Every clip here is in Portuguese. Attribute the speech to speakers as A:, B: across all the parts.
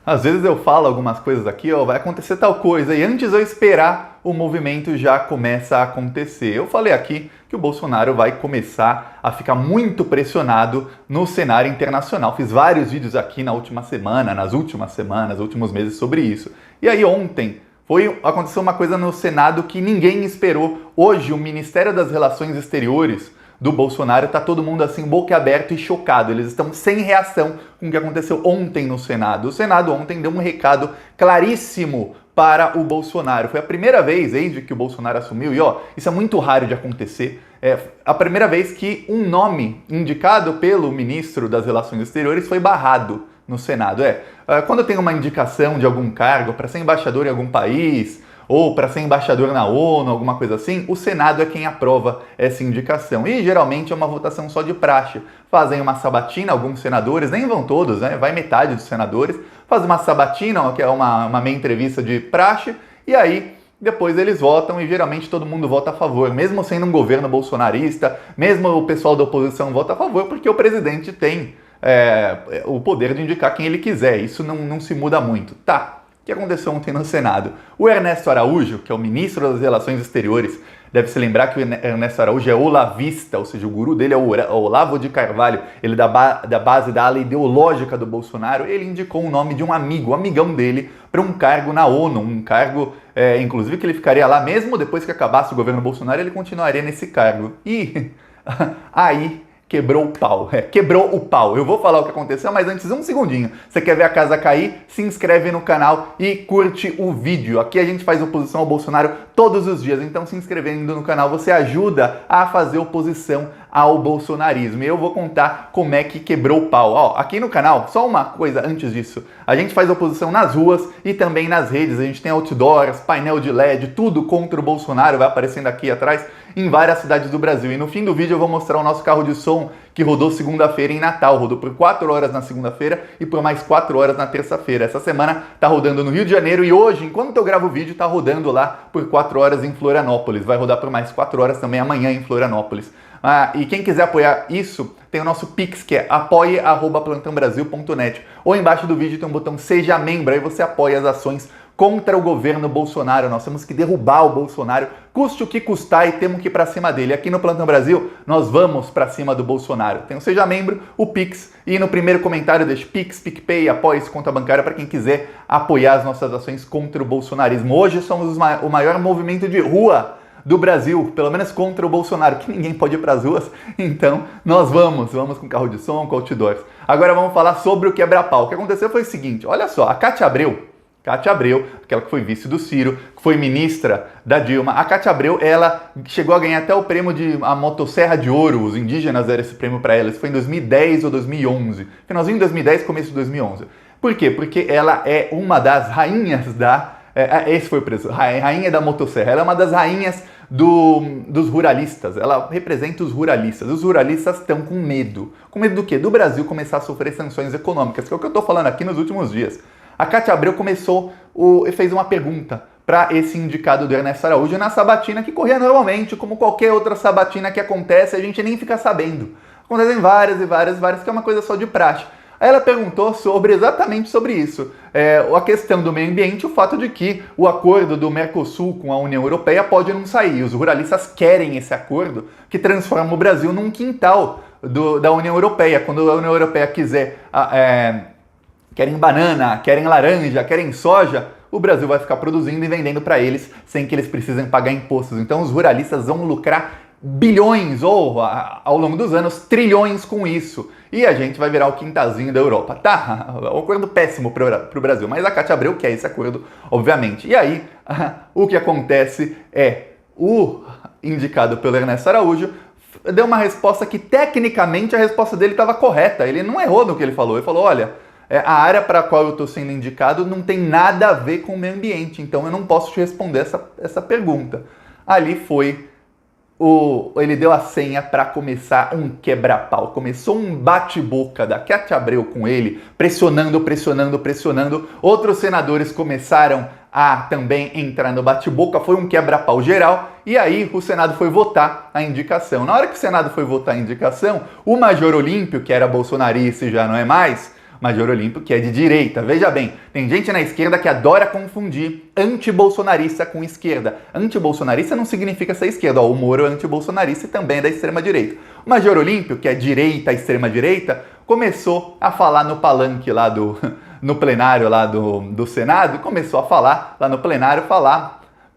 A: Às vezes eu falo algumas coisas aqui, ó, vai acontecer tal coisa, e antes eu esperar, o movimento já começa a acontecer. Eu falei aqui que o Bolsonaro vai começar a ficar muito pressionado no cenário internacional. Fiz vários vídeos aqui na última semana, nas últimas semanas, últimos meses sobre isso. E aí ontem aconteceu uma coisa no Senado que ninguém esperou. Hoje o Ministério das Relações Exteriores do Bolsonaro, tá todo mundo assim, boca aberta e chocado. Eles estão sem reação com o que aconteceu ontem no Senado. O Senado ontem deu um recado claríssimo para o Bolsonaro. Foi a primeira vez, desde que o Bolsonaro assumiu, e ó, isso é muito raro de acontecer, é a primeira vez que um nome indicado pelo ministro das Relações Exteriores foi barrado no Senado. Quando tem uma indicação de algum cargo para ser embaixador em algum país, ou para ser embaixador na ONU, alguma coisa assim, o Senado é quem aprova essa indicação. E geralmente é uma votação só de praxe. Fazem uma sabatina, alguns senadores, nem vão todos, né? Vai metade dos senadores, faz uma sabatina, que é uma meia entrevista de praxe, e aí depois eles votam e geralmente todo mundo vota a favor, mesmo sendo um governo bolsonarista, mesmo o pessoal da oposição vota a favor, porque o presidente tem o poder de indicar quem ele quiser. Isso não se muda muito. Tá. O que aconteceu ontem no Senado? O Ernesto Araújo, que é o ministro das Relações Exteriores, deve se lembrar que o Ernesto Araújo é olavista, ou seja, o guru dele é o Olavo de Carvalho, ele é da base da ala ideológica do Bolsonaro. Ele indicou o nome de um amigão dele, para um cargo na ONU, um cargo, inclusive, que ele ficaria lá mesmo depois que acabasse o governo Bolsonaro, ele continuaria nesse cargo. E aí quebrou o pau. Quebrou o pau. Eu vou falar o que aconteceu, mas antes, um segundinho. Você quer ver a casa cair? Se inscreve no canal e curte o vídeo. Aqui a gente faz oposição ao Bolsonaro todos os dias, então se inscrevendo no canal você ajuda a fazer oposição ao bolsonarismo. E eu vou contar como é que quebrou o pau. Ó, aqui no canal, só uma coisa antes disso. A gente faz oposição nas ruas e também nas redes. A gente tem outdoors, painel de LED, tudo contra o Bolsonaro, vai aparecendo aqui atrás, em várias cidades do Brasil. E no fim do vídeo eu vou mostrar o nosso carro de som que rodou segunda-feira em Natal. Rodou por 4 horas na segunda-feira e por mais 4 horas na terça-feira. Essa semana tá rodando no Rio de Janeiro e hoje, enquanto eu gravo o vídeo, tá rodando lá por 4 horas em Florianópolis. Vai rodar por mais 4 horas também amanhã em Florianópolis. E quem quiser apoiar isso, tem o nosso Pix, que é apoie@plantãobrasil.net. Ou embaixo do vídeo tem um botão Seja Membro, aí você apoia as ações contra o governo Bolsonaro. Nós temos que derrubar o Bolsonaro, custe o que custar, e temos que ir para cima dele. Aqui no Plantão Brasil, nós vamos para cima do Bolsonaro. Tem o Seja Membro, o Pix, e no primeiro comentário deixe Pix, PicPay, apoie-se, conta bancária para quem quiser apoiar as nossas ações contra o bolsonarismo. Hoje somos o maior movimento de rua do Brasil, pelo menos contra o Bolsonaro, que ninguém pode ir para as ruas, então nós vamos com carro de som, com outdoors. Agora vamos falar sobre o quebra-pau. O que aconteceu foi o seguinte, olha só, a Cátia Abreu, aquela que foi vice do Ciro, que foi ministra da Dilma, a Cátia Abreu, ela chegou a ganhar até o prêmio de a Motosserra de Ouro, os indígenas deram esse prêmio para ela, isso foi em 2010 ou 2011, finalzinho de 2010, começo de 2011. Por quê? Porque ela é uma das rainhas esse foi o preço, rainha da motosserra. Ela é uma das rainhas dos ruralistas. Ela representa os ruralistas. Os ruralistas estão com medo. Com medo do quê? Do Brasil começar a sofrer sanções econômicas, que é o que eu estou falando aqui nos últimos dias. A Cátia Abreu fez uma pergunta para esse indicado do Ernesto Araújo na sabatina que corria normalmente, como qualquer outra sabatina que acontece, a gente nem fica sabendo. Acontecem várias, que é uma coisa só de praxe. Aí ela perguntou exatamente sobre isso, a questão do meio ambiente, o fato de que o acordo do Mercosul com a União Europeia pode não sair. Os ruralistas querem esse acordo que transforma o Brasil num quintal da União Europeia. Quando a União Europeia quiser, querem banana, querem laranja, querem soja, o Brasil vai ficar produzindo e vendendo para eles sem que eles precisem pagar impostos. Então os ruralistas vão lucrar bilhões ou, ao longo dos anos, trilhões com isso. E a gente vai virar o quintazinho da Europa. Tá, um acordo péssimo para o Brasil, mas a Cátia Abreu quer esse acordo, obviamente. E aí, o que acontece é, o indicado pelo Ernesto Araújo deu uma resposta que, tecnicamente, a resposta dele estava correta. Ele não errou no que ele falou. Ele falou, olha, a área para a qual eu estou sendo indicado não tem nada a ver com o meio ambiente, então eu não posso te responder essa pergunta. Ali foi ele deu a senha para começar um quebra-pau. Começou um bate-boca da Cátia Abreu com ele, pressionando. Outros senadores começaram a também entrar no bate-boca. Foi um quebra-pau geral. E aí o Senado foi votar a indicação. Na hora que o Senado foi votar a indicação, o Major Olímpio, que era bolsonarista e já não é mais, Major Olímpio, que é de direita. Veja bem, tem gente na esquerda que adora confundir antibolsonarista com esquerda. Antibolsonarista não significa ser esquerda. O Moro é antibolsonarista e também é da extrema-direita. O Major Olímpio, que é direita, extrema-direita, começou a falar no palanque lá no plenário lá do Senado, começou a falar lá no plenário,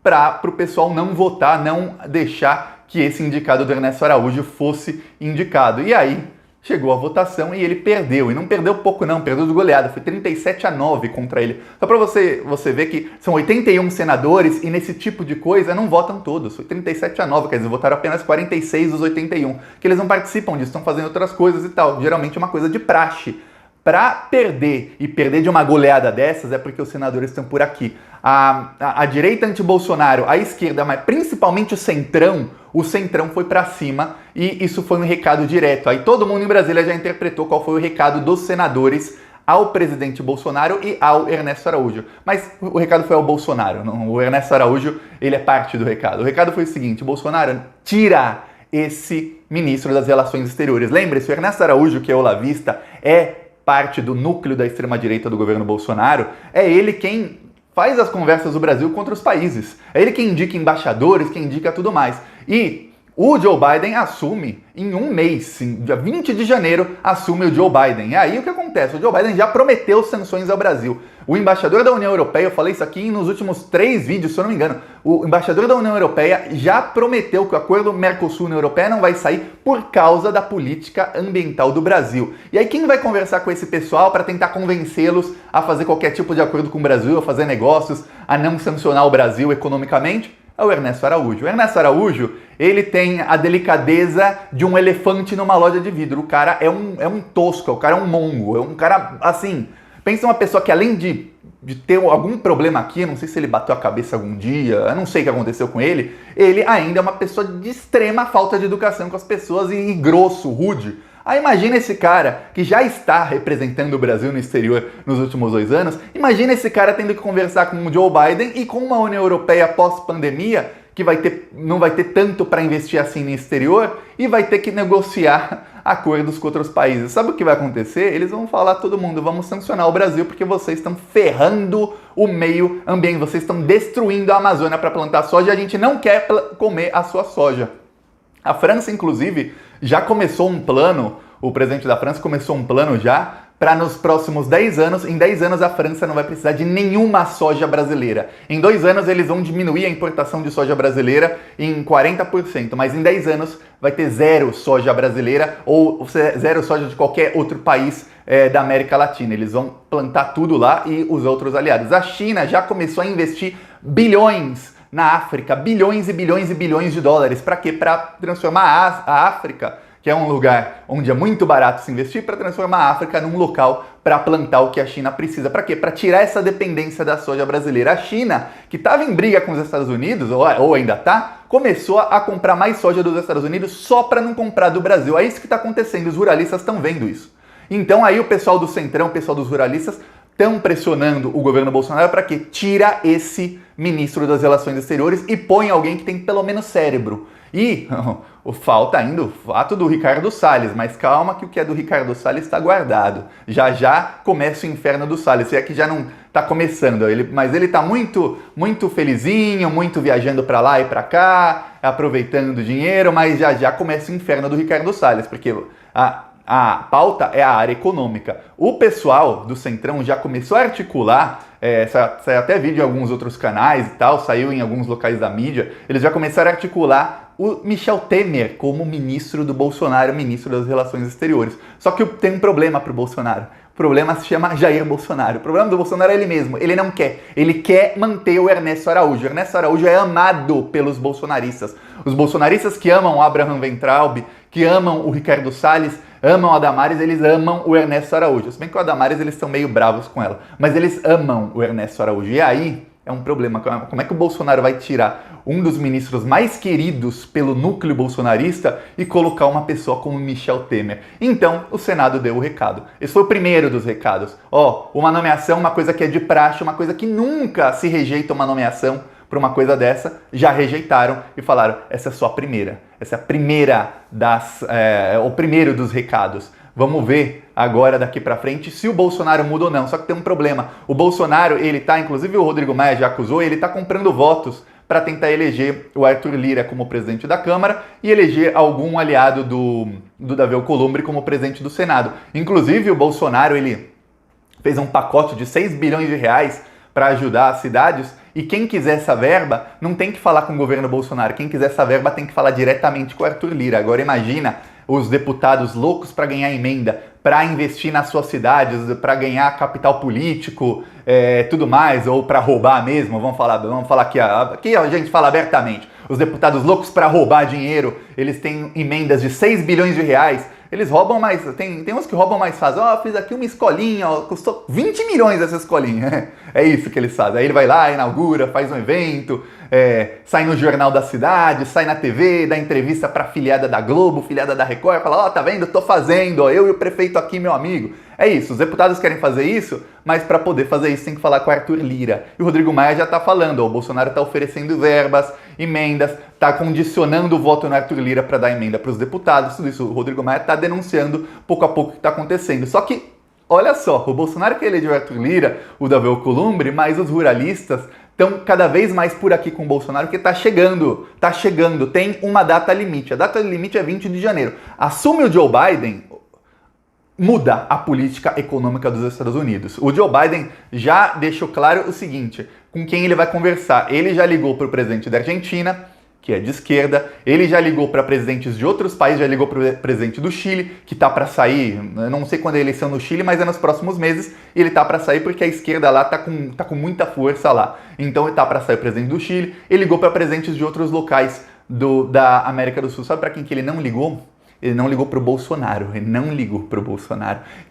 A: para o pessoal não votar, não deixar que esse indicado do Ernesto Araújo fosse indicado. E aí chegou a votação e ele perdeu. E não perdeu pouco não, perdeu de goleada. Foi 37-9 contra ele. Só para você ver que são 81 senadores e nesse tipo de coisa não votam todos. Foi 37-9, quer dizer, votaram apenas 46 dos 81. Que eles não participam disso, estão fazendo outras coisas e tal. Geralmente é uma coisa de praxe. Para perder, e perder de uma goleada dessas, é porque os senadores estão por aqui. A direita anti-Bolsonaro, a esquerda, mas principalmente o Centrão foi para cima e isso foi um recado direto. Aí todo mundo em Brasília já interpretou qual foi o recado dos senadores ao presidente Bolsonaro e ao Ernesto Araújo. Mas o recado foi ao Bolsonaro, não, o Ernesto Araújo ele é parte do recado. O recado foi o seguinte: Bolsonaro, tira esse ministro das Relações Exteriores. Lembre-se, o Ernesto Araújo, que é olavista, é parte do núcleo da extrema-direita do governo Bolsonaro, é ele quem faz as conversas do Brasil contra os países. É ele quem indica embaixadores, quem indica tudo mais. E o Joe Biden assume em um mês, dia 20 de janeiro, assume o Joe Biden. E aí o que acontece? O Joe Biden já prometeu sanções ao Brasil. O embaixador da União Europeia, eu falei isso aqui nos últimos 3 vídeos, se eu não me engano, o embaixador da União Europeia já prometeu que o acordo Mercosul-União Europeia não vai sair por causa da política ambiental do Brasil. E aí quem vai conversar com esse pessoal para tentar convencê-los a fazer qualquer tipo de acordo com o Brasil, a fazer negócios, a não sancionar o Brasil economicamente? É o Ernesto Araújo. O Ernesto Araújo, ele tem a delicadeza de um elefante numa loja de vidro. O cara é um tosco, o cara é um mongo, é um cara, assim... Pensa uma pessoa que além de ter algum problema aqui, eu não sei se ele bateu a cabeça algum dia, eu não sei o que aconteceu com ele ainda é uma pessoa de extrema falta de educação com as pessoas e grosso, rude. Aí imagina esse cara que já está representando o Brasil no exterior nos últimos 2 anos, imagina esse cara tendo que conversar com o Joe Biden e com uma União Europeia pós-pandemia que não vai ter tanto para investir assim no exterior e vai ter que negociar acordos com outros países. Sabe o que vai acontecer? Eles vão falar a todo mundo, vamos sancionar o Brasil porque vocês estão ferrando o meio ambiente, vocês estão destruindo a Amazônia para plantar soja e a gente não quer comer a sua soja. A França, inclusive, já começou um plano, o presidente da França começou um plano já para nos próximos 10 anos, em 10 anos a França não vai precisar de nenhuma soja brasileira. Em 2 anos eles vão diminuir a importação de soja brasileira em 40%, mas em 10 anos vai ter 0 soja brasileira ou 0 soja de qualquer outro país da América Latina. Eles vão plantar tudo lá e os outros aliados. A China já começou a investir bilhões na África, bilhões e bilhões e bilhões de dólares. Para quê? Para transformar a África, que é um lugar onde é muito barato se investir, para transformar a África num local para plantar o que a China precisa. Para quê? Para tirar essa dependência da soja brasileira. A China, que estava em briga com os Estados Unidos, ou ainda está, começou a comprar mais soja dos Estados Unidos só para não comprar do Brasil. É isso que está acontecendo, os ruralistas estão vendo isso. Então aí o pessoal do Centrão, o pessoal dos ruralistas, estão pressionando o governo Bolsonaro para que tira esse ministro das Relações Exteriores e põe alguém que tem pelo menos cérebro. E falta ainda o fato do Ricardo Salles, mas calma que o que é do Ricardo Salles está guardado. Já já começa o inferno do Salles, se é que já não está começando, mas ele está muito felizinho, muito viajando para lá e para cá, aproveitando o dinheiro, mas já já começa o inferno do Ricardo Salles, porque a pauta é a área econômica. O pessoal do Centrão já começou a articular, saiu até vídeo em alguns outros canais e tal, saiu em alguns locais da mídia, eles já começaram a articular o Michel Temer como ministro do Bolsonaro, ministro das Relações Exteriores. Só que tem um problema para o Bolsonaro. O problema se chama Jair Bolsonaro. O problema do Bolsonaro é ele mesmo. Ele não quer. Ele quer manter o Ernesto Araújo. O Ernesto Araújo é amado pelos bolsonaristas. Os bolsonaristas que amam o Abraham Weintraub, que amam o Ricardo Salles, amam a Damares, eles amam o Ernesto Araújo. Se bem que o Damares eles estão meio bravos com ela. Mas eles amam o Ernesto Araújo. E aí é um problema. Como é que o Bolsonaro vai tirar um dos ministros mais queridos pelo núcleo bolsonarista e colocar uma pessoa como Michel Temer? Então, o Senado deu o recado. Esse foi o primeiro dos recados. Uma nomeação, uma coisa que é de praxe, uma coisa que nunca se rejeita uma nomeação para uma coisa dessa, já rejeitaram e falaram, essa é só a primeira. Essa é a primeira o primeiro dos recados. Vamos ver agora daqui para frente se o Bolsonaro muda ou não. Só que tem um problema. O Bolsonaro, ele tá, inclusive o Rodrigo Maia já acusou, ele tá comprando votos para tentar eleger o Arthur Lira como presidente da Câmara e eleger algum aliado do Davi Alcolumbre como presidente do Senado. Inclusive o Bolsonaro, ele fez um pacote de 6 bilhões de reais para ajudar as cidades, e quem quiser essa verba não tem que falar com o governo Bolsonaro, quem quiser essa verba tem que falar diretamente com o Arthur Lira. Agora imagina os deputados loucos para ganhar emenda, para investir nas suas cidades, para ganhar capital político, tudo mais, ou para roubar mesmo, vamos falar aqui a gente fala abertamente, os deputados loucos para roubar dinheiro, eles têm emendas de 6 bilhões de reais, eles roubam mais, tem uns que roubam mais fácil. Fiz aqui uma escolinha, custou 20 milhões essa escolinha. É isso que eles fazem. Aí ele vai lá, inaugura, faz um evento, sai no jornal da cidade, sai na TV, dá entrevista pra filiada da Globo, filiada da Record, fala, tá vendo, tô fazendo, eu e o prefeito aqui, meu amigo. É isso, os deputados querem fazer isso, mas para poder fazer isso tem que falar com o Arthur Lira. E o Rodrigo Maia já tá falando, o Bolsonaro tá oferecendo verbas, emendas, tá condicionando o voto no Arthur Lira para dar emenda para os deputados, tudo isso o Rodrigo Maia tá denunciando pouco a pouco o que tá acontecendo. Só que, olha só, o Bolsonaro quer eleger o Arthur Lira, o Davi Alcolumbre, mas os ruralistas estão cada vez mais por aqui com o Bolsonaro, porque tá chegando, tem uma data limite. A data limite é 20 de janeiro. Assume o Joe Biden, muda a política econômica dos Estados Unidos. O Joe Biden já deixou claro o seguinte, com quem ele vai conversar. Ele já ligou para o presidente da Argentina, que é de esquerda, ele já ligou para presidentes de outros países, já ligou para o presidente do Chile, que está para sair, eu não sei quando é a eleição no Chile, mas é nos próximos meses, e ele está para sair porque a esquerda lá tá com muita força lá. Então ele está para sair o presidente do Chile, ele ligou para presidentes de outros locais da América do Sul. Sabe para quem que ele não ligou? Ele não ligou para o Bolsonaro,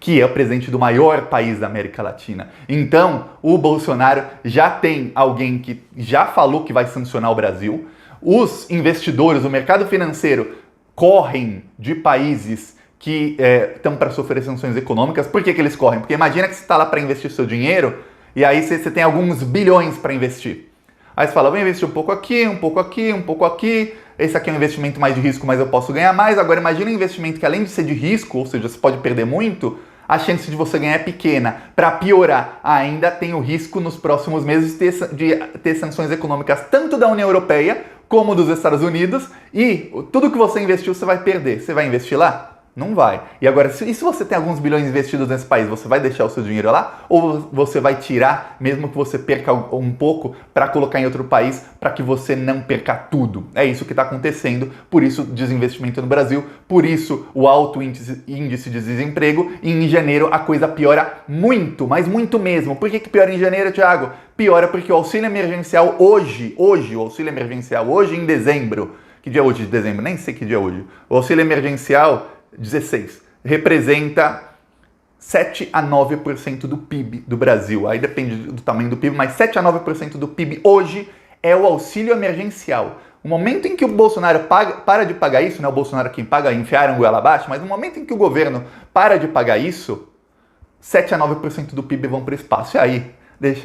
A: que é o presidente do maior país da América Latina. Então, o Bolsonaro já tem alguém que já falou que vai sancionar o Brasil. Os investidores, o mercado financeiro, correm de países que estão para sofrer sanções econômicas. Por que eles correm? Porque imagina que você está lá para investir seu dinheiro e aí você tem alguns bilhões para investir. Aí você fala, vou investir um pouco aqui, um pouco aqui, um pouco aqui. Esse aqui é um investimento mais de risco, mas eu posso ganhar mais. Agora imagina um investimento que além de ser de risco, ou seja, você pode perder muito, a chance de você ganhar é pequena. Para piorar, ainda tem o risco nos próximos meses de ter sanções econômicas tanto da União Europeia como dos Estados Unidos, e tudo que você investiu você vai perder. Você vai investir lá? Não vai. E agora, se você tem alguns bilhões investidos nesse país, você vai deixar o seu dinheiro lá? Ou você vai tirar, mesmo que você perca um pouco, para colocar em outro país, para que você não perca tudo? É isso que está acontecendo. Por isso, desinvestimento no Brasil. Por isso, o alto índice de desemprego. E em janeiro, a coisa piora muito, mas muito mesmo. Por que piora em janeiro, Thiago? Piora porque o auxílio emergencial hoje, o auxílio emergencial hoje em dezembro, que dia é hoje de dezembro? Nem sei que dia é hoje. O auxílio emergencial 16, representa 7 a 9% do PIB do Brasil. Aí depende do tamanho do PIB, mas 7 a 9% do PIB hoje é o auxílio emergencial. O momento em que o Bolsonaro para de pagar isso, não é o Bolsonaro quem paga, enfiaram a goela abaixo, mas no momento em que o governo para de pagar isso, 7 a 9% do PIB vão para o espaço. E aí?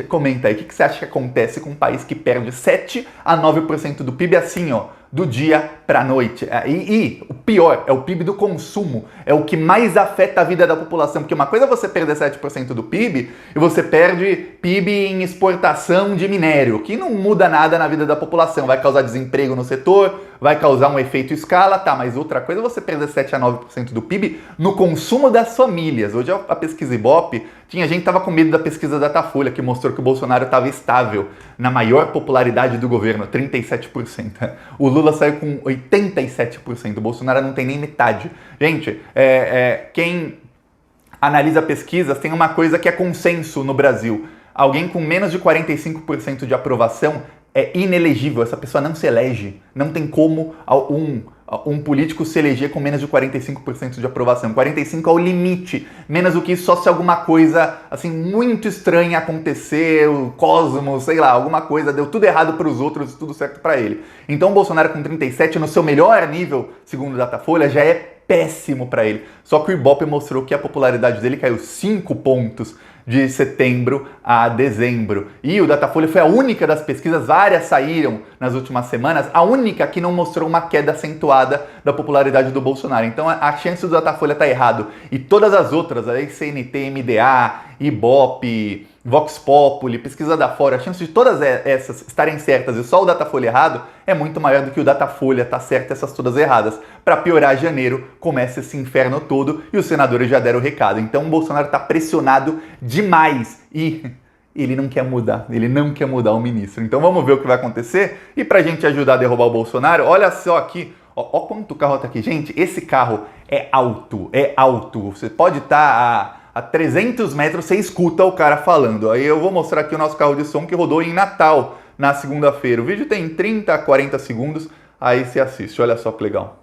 A: Comenta aí, o que você acha que acontece com um país que perde 7 a 9% do PIB assim, ó, do dia para a noite? E o pior, é o PIB do consumo, é o que mais afeta a vida da população, porque uma coisa é você perder 7% do PIB e você perde PIB em exportação de minério, que não muda nada na vida da população, vai causar desemprego no setor, vai causar um efeito escala, tá, mas outra coisa é você perder 7 a 9% do PIB no consumo das famílias. Hoje a pesquisa Ibope, tinha gente que estava com medo da pesquisa Datafolha, que mostrou que o Bolsonaro estava estável na maior popularidade do governo, 37%. O Lula saiu com 87%, o Bolsonaro não tem nem metade. Gente, quem analisa pesquisas tem uma coisa que é consenso no Brasil. Alguém com menos de 45% de aprovação é inelegível, essa pessoa não se elege. Não tem como um político se eleger com menos de 45% de aprovação. 45% é o limite. Menos do que isso, só se alguma coisa assim muito estranha acontecer, o cosmos, sei lá, alguma coisa, deu tudo errado para os outros e tudo certo para ele. Então o Bolsonaro com 37% no seu melhor nível, segundo o Datafolha, já é péssimo para ele. Só que o Ibope mostrou que a popularidade dele caiu 5 pontos de setembro a dezembro. E o Datafolha foi a única das pesquisas, várias saíram nas últimas semanas, a única que não mostrou uma queda acentuada da popularidade do Bolsonaro. Então a chance do Datafolha estar errado e todas as outras, a CNT, MDA, Ibope, Vox Populi, pesquisa da Fora, a chance de todas essas estarem certas e só o Datafolha errado é muito maior do que o Datafolha tá certo e essas todas erradas. Para piorar, janeiro começa esse inferno todo e os senadores já deram o recado. Então o Bolsonaro está pressionado demais e ele não quer mudar o ministro. Então vamos ver o que vai acontecer. E para a gente ajudar a derrubar o Bolsonaro, olha só aqui, ó quanto carro tá aqui. Gente, esse carro é alto. Você pode estar a 300 metros, você escuta o cara falando. Aí eu vou mostrar aqui o nosso carro de som que rodou em Natal, na segunda-feira. O vídeo tem 30 a 40 segundos, aí você assiste. Olha só que legal.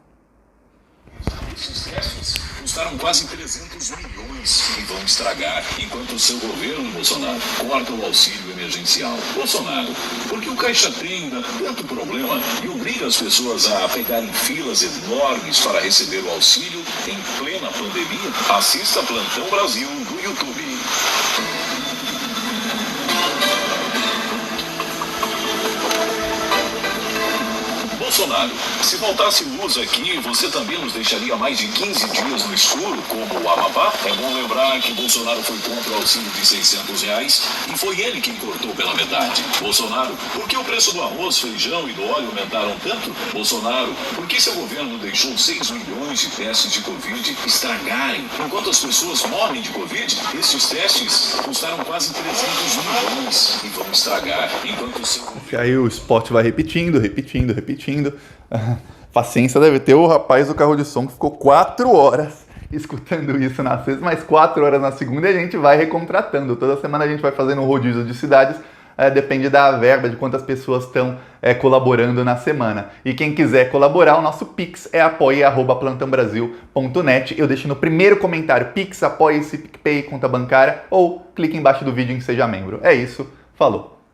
B: Esses testes custaram quase 300 milhões e vão estragar enquanto o seu governo, Bolsonaro, corta o auxílio emergencial. Bolsonaro, por que o Caixa tem tanto problema e obriga as pessoas a pegarem filas enormes para receber o auxílio em plena pandemia? Assista Plantão Brasil no YouTube. Bolsonaro, se faltasse luz aqui, você também nos deixaria mais de 15 dias no escuro, como o Amapá? É bom lembrar que Bolsonaro foi contra o auxílio de R$600 e foi ele quem cortou pela metade. Bolsonaro, por que o preço do arroz, feijão e do óleo aumentaram tanto? Bolsonaro, por que seu governo deixou 6 milhões de testes de Covid estragarem? Enquanto as pessoas morrem de Covid, esses testes custaram quase 300 milhões e vão estragar enquanto o seu...
A: Aí o spot vai repetindo. Paciência deve ter o rapaz do carro de som que ficou 4 horas escutando isso na sexta, mais 4 horas na segunda e a gente vai recontratando. Toda semana a gente vai fazendo um rodízio de cidades, depende da verba, de quantas pessoas estão colaborando na semana. E quem quiser colaborar, o nosso Pix é apoia@plantãobrasil.net. Eu deixo no primeiro comentário Pix, Apoia-se, PicPay, conta bancária ou clique embaixo do vídeo em Seja Membro. É isso, falou!